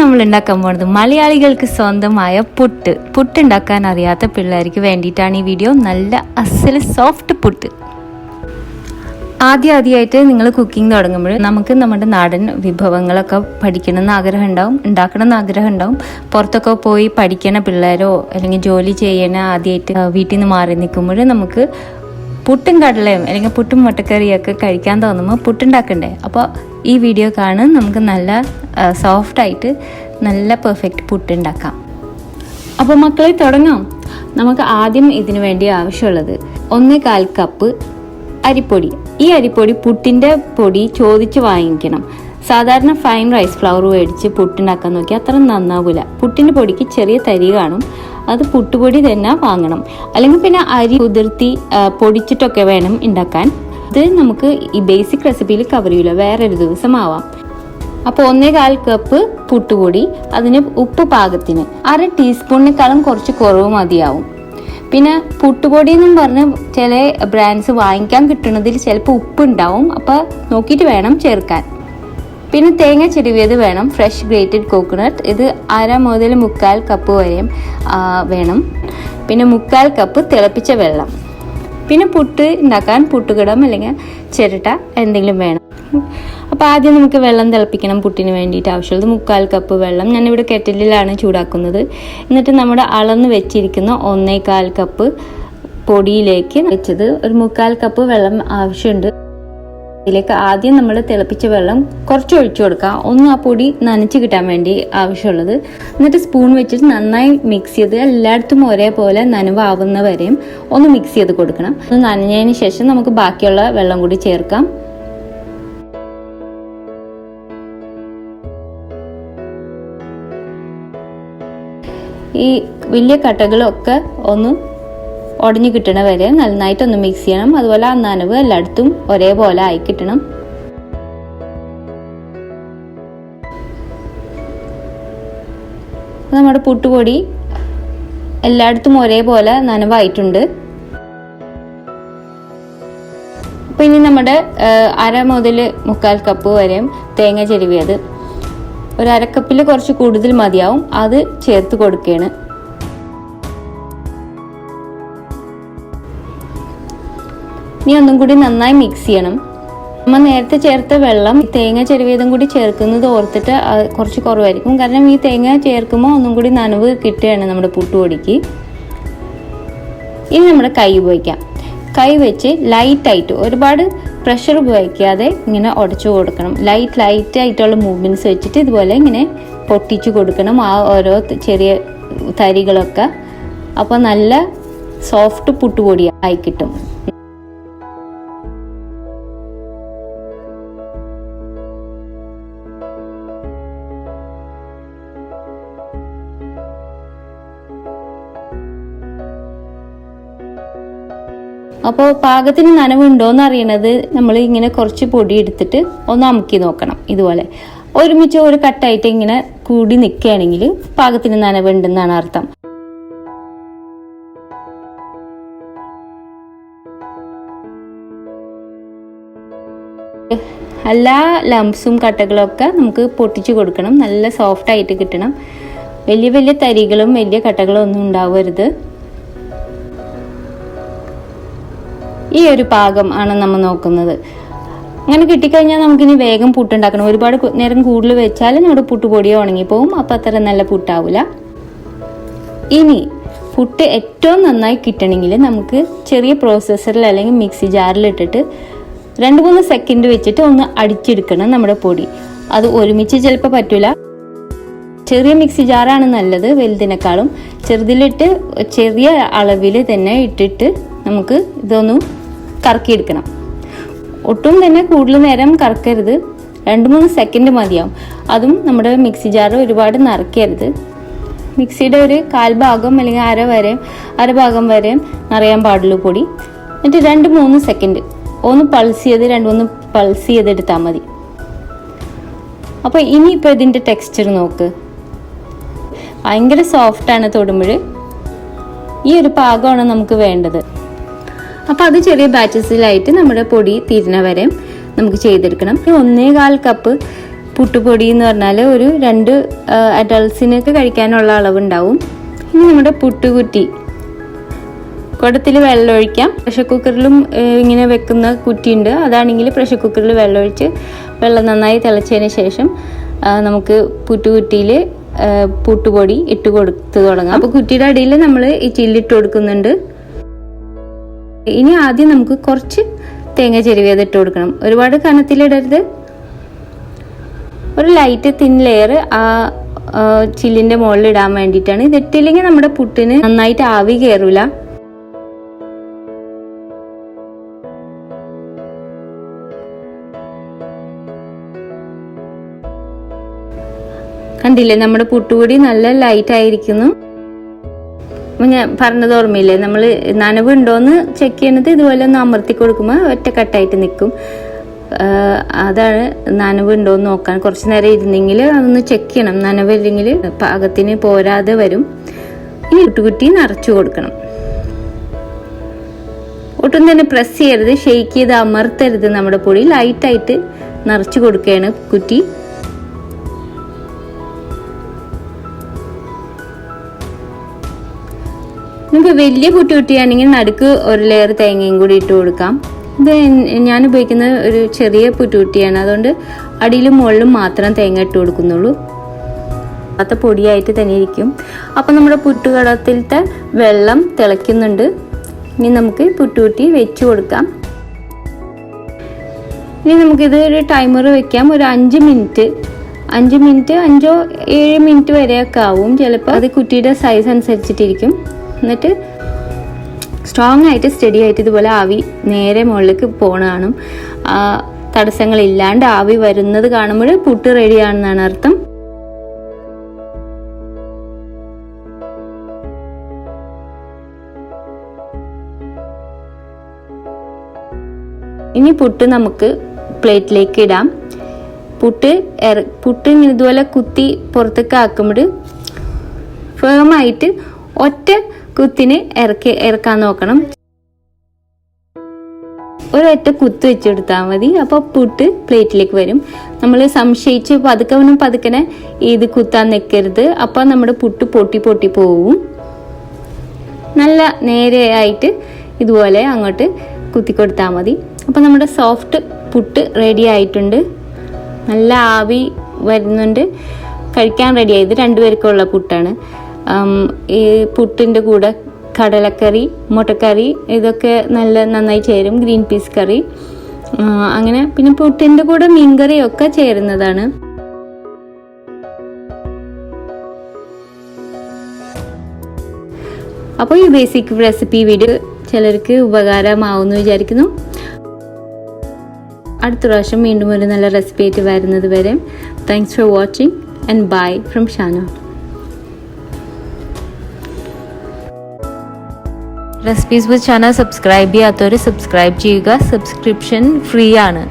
നമ്മൾ ഉണ്ടാക്കാൻ പോകുന്നത് മലയാളികൾക്ക് സ്വന്തമായ പുട്ട് ഉണ്ടാക്കാൻ അറിയാത്ത പിള്ളേർക്ക് വേണ്ടിയിട്ടാണ് ഈ വീഡിയോ. നല്ല അസൽ സോഫ്റ്റ് പുട്ട്. ആദ്യമായിട്ട് നിങ്ങൾ കുക്കിംഗ് തുടങ്ങുമ്പോൾ നമുക്ക് നമ്മുടെ നാടൻ വിഭവങ്ങളൊക്കെ പഠിക്കണമെന്ന് ആഗ്രഹം ഉണ്ടാവും, ഉണ്ടാക്കണമെന്ന് ആഗ്രഹം ഉണ്ടാവും. പുറത്തൊക്കെ പോയി പഠിക്കണ പിള്ളേരോ അല്ലെങ്കിൽ ജോലി ചെയ്യണ ആദ്യമായിട്ട് വീട്ടിൽ നിന്ന് മാറി നിൽക്കുമ്പോൾ നമുക്ക് പുട്ടും കടലയും അല്ലെങ്കിൽ പുട്ടും മുട്ടക്കറിയൊക്കെ കഴിക്കാൻ തോന്നുമ്പോൾ പുട്ടുണ്ടാക്കണ്ടേ. അപ്പോൾ ഈ വീഡിയോ കാണാൻ നമുക്ക് നല്ല സോഫ്റ്റായിട്ട് നല്ല പെർഫെക്റ്റ് പുട്ടുണ്ടാക്കാം. അപ്പോൾ മക്കളെ തുടങ്ങാം. നമുക്ക് ആദ്യം ഇതിനു വേണ്ടി ആവശ്യമുള്ളത് 1/4 കപ്പ് അരിപ്പൊടി. ഈ അരിപ്പൊടി പുട്ടിൻ്റെ പൊടി ചോദിച്ച് വാങ്ങിക്കണം. സാധാരണ ഫൈൻ റൈസ് ഫ്ലവർ മേടിച്ച് പുട്ടുണ്ടാക്കാൻ നോക്കി അത്ര നന്നാവില്ല. പുട്ടിൻ്റെ പൊടിക്ക് ചെറിയ തരി കാണും, അത് പുട്ടുപൊടി തന്നെ വാങ്ങണം. അല്ലെങ്കിൽ പിന്നെ അരി കുതിർത്തി പൊടിച്ചിട്ടൊക്കെ വേണം ഉണ്ടാക്കാൻ. ഇത് നമുക്ക് ഈ ബേസിക് റെസിപ്പിയിൽ കവർ ചെയ്യില്ല, വേറൊരു ദിവസം ആവാം. അപ്പോൾ 1/4 കപ്പ് പുട്ടുപൊടി, അതിന് ഉപ്പ് പാകത്തിന്. 1/2 ടീസ്പൂണിനേക്കാളും കുറച്ച് കുറവ് മതിയാവും. പിന്നെ പുട്ടുപൊടി എന്നും പറഞ്ഞ് ചില ബ്രാൻഡ്സ് വാങ്ങിക്കാൻ കിട്ടുന്നതിൽ ചിലപ്പോൾ ഉപ്പ് ഉണ്ടാവും, അപ്പോൾ നോക്കിയിട്ട് വേണം ചേർക്കാൻ. പിന്നെ തേങ്ങ ചിരവിയത് വേണം, ഫ്രഷ് ഗ്രേറ്റഡ് കോക്കനട്ട്. ഇത് 1/2 മുതൽ 3/4 കപ്പ് വരെയും വേണം. പിന്നെ 3/4 കപ്പ് തിളപ്പിച്ച വെള്ളം. പിന്നെ പുട്ട് ഉണ്ടാക്കാൻ പുട്ടുകിടം അല്ലെങ്കിൽ ചിരട്ട എന്തെങ്കിലും വേണം. അപ്പോൾ ആദ്യം നമുക്ക് വെള്ളം തിളപ്പിക്കണം. പുട്ടിന് വേണ്ടിയിട്ട് ആവശ്യമുള്ളത് 3/4 കപ്പ് വെള്ളം. ഞാനിവിടെ കെറ്റിലിലാണ് ചൂടാക്കുന്നത്. എന്നിട്ട് നമ്മുടെ അളന്ന് വെച്ചിരിക്കുന്ന 1/4 കപ്പ് പൊടിയിലേക്ക് വെച്ചത് ഒരു 3/4 കപ്പ് വെള്ളം ആവശ്യമുണ്ട്. ഇതിലേക്ക് ആദ്യം നമ്മൾ തിളപ്പിച്ച വെള്ളം കുറച്ച് ഒഴിച്ചു കൊടുക്കുക, ഒന്ന് ആ പൊടി നനച്ച് കിട്ടാൻ വേണ്ടി ആവശ്യമുള്ളത്. എന്നിട്ട് സ്പൂൺ വെച്ചിട്ട് നന്നായി മിക്സ് ചെയ്ത് എല്ലായിടത്തും ഒരേപോലെ നനവാവുന്ന വരെയും ഒന്ന് മിക്സ് ചെയ്ത് കൊടുക്കണം. ഒന്ന് നനഞ്ഞതിന് ശേഷം നമുക്ക് ബാക്കിയുള്ള വെള്ളം കൂടി ചേർക്കാം. ഈ വലിയ കട്ടകളൊക്കെ ഒന്ന് ഉടഞ്ഞു കിട്ടണ വരെ നന്നായിട്ടൊന്ന് മിക്സ് ചെയ്യണം. അതുപോലെ ആ നനവ് എല്ലായിടത്തും ഒരേപോലെ ആയി കിട്ടണം. നമ്മുടെ പുട്ടുപൊടി എല്ലായിടത്തും ഒരേപോലെ നനവായിട്ടുണ്ട്. അപ്പൊ ഇനി നമ്മുടെ 1/2 മുതൽ 3/4 കപ്പ് വരെയും തേങ്ങ ചിരവിയത്, ഒരു 1/2 കപ്പിൽ കുറച്ച് കൂടുതൽ മതിയാവും, അത് ചേർത്ത് കൊടുക്കുകയാണ്. ഇനി ഒന്നും കൂടി നന്നായി മിക്സ് ചെയ്യണം. നമ്മൾ നേരത്തെ ചേർത്ത വെള്ളം തേങ്ങ ചിരവിയതും കൂടി ചേർക്കുന്നത് ഓർത്തിട്ട് കുറച്ച് കുറവായിരിക്കും, കാരണം ഈ തേങ്ങ ചേർക്കുമ്പോൾ ഒന്നും കൂടി നനവ് കിട്ടുകയാണ് നമ്മുടെ പുട്ടുപൊടിക്ക്. ഇനി നമ്മുടെ കൈ ഉപയോഗിക്കാം. കൈ വെച്ച് ലൈറ്റായിട്ട്, ഒരുപാട് പ്രഷർ ഉപയോഗിക്കാതെ ഇങ്ങനെ ഉടച്ചു കൊടുക്കണം. ലൈറ്റായിട്ടുള്ള മൂവ്മെന്റ്സ് വെച്ചിട്ട് ഇതുപോലെ ഇങ്ങനെ പൊട്ടിച്ചു കൊടുക്കണം ആ ഓരോ ചെറിയ തരികളൊക്കെ. അപ്പോൾ നല്ല സോഫ്റ്റ് പുട്ടുപൊടി ആയി കിട്ടും. അപ്പോൾ പാകത്തിന് നനവുണ്ടോയെന്ന് അറിയണത് നമ്മൾ ഇങ്ങനെ കുറച്ച് പൊടി എടുത്തിട്ട് ഒന്ന് അമുക്കി നോക്കണം. ഇതുപോലെ ഒരുമിച്ച് ഒരു കട്ടായിട്ട് ഇങ്ങനെ കൂടി നിൽക്കുകയാണെങ്കിൽ പാകത്തിന് നനവുണ്ടെന്നാണ് അർത്ഥം. എല്ലാ ലംപ്സും കട്ടകളൊക്കെ നമുക്ക് പൊട്ടിച്ചു കൊടുക്കണം. നല്ല സോഫ്റ്റ് ആയിട്ട് കിട്ടണം. വലിയ വലിയ തരികളും വലിയ കട്ടകളും ഒന്നും ഉണ്ടാവരുത്. ഈ ഒരു പാകം ആണ് നമ്മൾ നോക്കുന്നത്. അങ്ങനെ കിട്ടിക്കഴിഞ്ഞാൽ നമുക്കിനി വേഗം പുട്ടുണ്ടാക്കണം. ഒരുപാട് നേരം കൂടുതൽ വെച്ചാൽ നമ്മുടെ പുട്ടുപൊടിയോ ഉണങ്ങിപ്പോവും, അപ്പം അത്ര നല്ല പുട്ടാവില്ല. ഇനി പുട്ട് ഏറ്റവും നന്നായി കിട്ടണമെങ്കിൽ നമുക്ക് ചെറിയ പ്രോസസ്സറിൽ അല്ലെങ്കിൽ മിക്സി ജാറിലിട്ടിട്ട് 2-3 സെക്കൻഡ് വെച്ചിട്ട് ഒന്ന് അടിച്ചെടുക്കണം നമ്മുടെ പൊടി. അത് ഒരുമിച്ച് ചിലപ്പോൾ പറ്റൂല. ചെറിയ മിക്സി ജാറാണ് നല്ലത് വലുതിനേക്കാളും. ചെറുതിലിട്ട് ചെറിയ അളവിൽ തന്നെ ഇട്ടിട്ട് നമുക്ക് ഇതൊന്ന് കറക്കിയെടുക്കണം. ഒട്ടും തന്നെ കൂടുതൽ നേരം കറക്കരുത്, 2-3 സെക്കൻഡ് മതിയാവും. അതും നമ്മുടെ മിക്സി ജാർ ഒരുപാട് നിറയ്ക്കരുത്. മിക്സിയുടെ ഒരു 1/4 ഭാഗം അല്ലെങ്കിൽ അര ഭാഗം വരെ നിറയാൻ പാടുള്ളൂ പൊടി. എന്നിട്ട് 2-3 സെക്കൻഡ് ഒന്ന് പൾസ് ചെയ്ത് 2-3 പൾസ് ചെയ്തെടുത്താൽ മതി. അപ്പോൾ ഇനിയിപ്പോൾ ഇതിൻ്റെ ടെക്സ്ചർ നോക്ക്, ഭയങ്കര സോഫ്റ്റാണ്. തൊടുമ്പോൾ ഈ ഒരു പാകമാണ് നമുക്ക് വേണ്ടത്. അപ്പോൾ അത് ചെറിയ ബാച്ചസിലായിട്ട് നമ്മുടെ പൊടി തീരുന്ന വരെ നമുക്ക് ചെയ്തെടുക്കണം. 1/4 കപ്പ് പുട്ടുപൊടി എന്ന് പറഞ്ഞാൽ ഒരു 2 അഡൾട്ട്സിനൊക്കെ കഴിക്കാനുള്ള അളവുണ്ടാവും. ഇനി നമ്മുടെ പുട്ടുകുറ്റി, കുടത്തിൽ വെള്ളം ഒഴിക്കാം. പ്രഷർ കുക്കറിലും ഇങ്ങനെ വെക്കുന്ന കുറ്റിയുണ്ട്, അതാണെങ്കിൽ പ്രഷർ കുക്കറിൽ വെള്ളമൊഴിച്ച് വെള്ളം നന്നായി തിളച്ചതിന് ശേഷം നമുക്ക് പുട്ടുകുറ്റിയിൽ പുട്ടുപൊടി ഇട്ട് കൊടുത്ത് തുടങ്ങാം. അപ്പോൾ കുറ്റിയുടെ അടിയിൽ നമ്മൾ ഈ ചില്ലിട്ട് കൊടുക്കുന്നുണ്ട്. ഇനി ആദ്യം നമുക്ക് കുറച്ച് തേങ്ങ ചെരുവിയത് ഇട്ട് കൊടുക്കണം. ഒരുപാട് കനത്തിലിടരുത്, ഒരു ലൈറ്റ് തിൻ ലെയർ ആ ചില്ലിൻ്റെ മുകളിൽ ഇടാൻ വേണ്ടിയിട്ടാണ്. ഇതിട്ടില്ലെങ്കിൽ നമ്മുടെ പുട്ടിന് നന്നായിട്ട് ആവി കയറൂല. കണ്ടില്ലേ, നമ്മുടെ പുട്ടുപൊടി നല്ല ലൈറ്റ് ആയിരിക്കുന്നു. ഞാൻ പറഞ്ഞത് ഓർമ്മയില്ലേ, നമ്മൾ നനവ് ഉണ്ടോയെന്ന് ചെക്ക് ചെയ്യണത് ഇതുപോലെ ഒന്ന് അമർത്തി കൊടുക്കുമ്പോൾ ഒറ്റക്കെട്ടായിട്ട് നിൽക്കും. അതാണ് നനവ് ഉണ്ടോയെന്ന് നോക്കാൻ. കുറച്ച് നേരം ഇരുന്നെങ്കിൽ അതൊന്ന് ചെക്ക് ചെയ്യണം. നനവില്ലെങ്കിൽ പാകത്തിന് പോരാതെ വരും. ഇനി പുട്ടുകുറ്റി നിറച്ചു കൊടുക്കണം. ഒട്ടും തന്നെ പ്രസ് ചെയ്യരുത്, ഷെയ്ക്ക് ചെയ്ത് അമർത്തരുത്. നമ്മുടെ പൊടി ലൈറ്റായിട്ട് നിറച്ചു കൊടുക്കുകയാണ് കുറ്റി. നമുക്ക് വലിയ പുട്ടുകുറ്റിയാണെങ്കിൽ നടുക്ക് ഒരു ലെയർ തേങ്ങയും കൂടി ഇട്ട് കൊടുക്കാം. ഇത് ഞാൻ ഉപയോഗിക്കുന്ന ഒരു ചെറിയ പുട്ടുകുറ്റിയാണ്, അതുകൊണ്ട് അടിയിലും മുകളിലും മാത്രം തേങ്ങ ഇട്ട് കൊടുക്കുന്നുള്ളൂ. അത് പൊടിയായിട്ട് തന്നെ ഇരിക്കും. അപ്പം നമ്മുടെ പുട്ടുകടത്തിലത്തെ വെള്ളം തിളയ്ക്കുന്നുണ്ട്. ഇനി നമുക്ക് പുട്ടുകുറ്റി വെച്ച് കൊടുക്കാം. ഇനി നമുക്കിത് ഒരു ടൈമർ വെക്കാം. ഒരു 5 മിനിറ്റ് 5 7 മിനിറ്റ് വരെയൊക്കെ ആവും. ചിലപ്പോൾ അത് കുറ്റിയുടെ സൈസ് അനുസരിച്ചിട്ടിരിക്കും. എന്നിട്ട് സ്ട്രോങ് ആയിട്ട് സ്റ്റഡി ആയിട്ട് ഇതുപോലെ ആവി നേരെ മുകളിലേക്ക് പോകണം. തടസ്സങ്ങളില്ലാണ്ട് ആവി വരുന്നത് കാണുമ്പോൾ പുട്ട് റെഡിയാണെന്നാണ് അർത്ഥം. ഇനി പുട്ട് നമുക്ക് പ്ലേറ്റിലേക്ക് ഇടാം. പുട്ട് ഇതുപോലെ കുത്തി പുറത്തേക്ക് ആക്കുമ്പോൾ ഫേമായിട്ട് ഒറ്റ കുത്തിന് ഇറക്കാൻ നോക്കണം. ഒരൊറ്റ കുത്ത് വെച്ചെടുത്താൽ മതി. അപ്പോൾ പുട്ട് പ്ലേറ്റിലേക്ക് വരും. നമ്മൾ സംശയിച്ച് പതുക്കനെ ഇത് കുത്താൻ നിൽക്കരുത്. അപ്പോൾ നമ്മുടെ പുട്ട് പൊട്ടി പോവും. നല്ല നേരെയായിട്ട് ഇതുപോലെ അങ്ങോട്ട് കുത്തി കൊടുത്താൽ മതി. അപ്പോൾ നമ്മുടെ സോഫ്റ്റ് പുട്ട് റെഡി ആയിട്ടുണ്ട്. നല്ല ആവി വരുന്നുണ്ട്. കഴിക്കാൻ റെഡിയായി. ഇത് 2 പേർക്കുള്ള പുട്ടാണ്. ഈ പുട്ടിൻ്റെ കൂടെ കടലക്കറി, മുട്ടക്കറി ഇതൊക്കെ നന്നായി ചേരും. ഗ്രീൻ പീസ് കറി അങ്ങനെ, പിന്നെ പുട്ടിൻ്റെ കൂടെ മീൻകറിയൊക്കെ ചേരുന്നതാണ്. അപ്പോൾ ഈ ബേസിക് റെസിപ്പി വീഡിയോ ചിലർക്ക് ഉപകാരമാവുമെന്ന് വിചാരിക്കുന്നു. അടുത്ത പ്രാവശ്യം വീണ്ടും ഒരു നല്ല റെസിപ്പി ആയിട്ട് വരുന്നത് വരെ thanks for watching and bye from Shana. Recipes with Shana subscribe ചെയ്യാത്തവർ സബ്സ്ക്രൈബ് ചെയ്യുക. സബ്സ്ക്രിപ്ഷൻ ഫ്രീ ആണ്.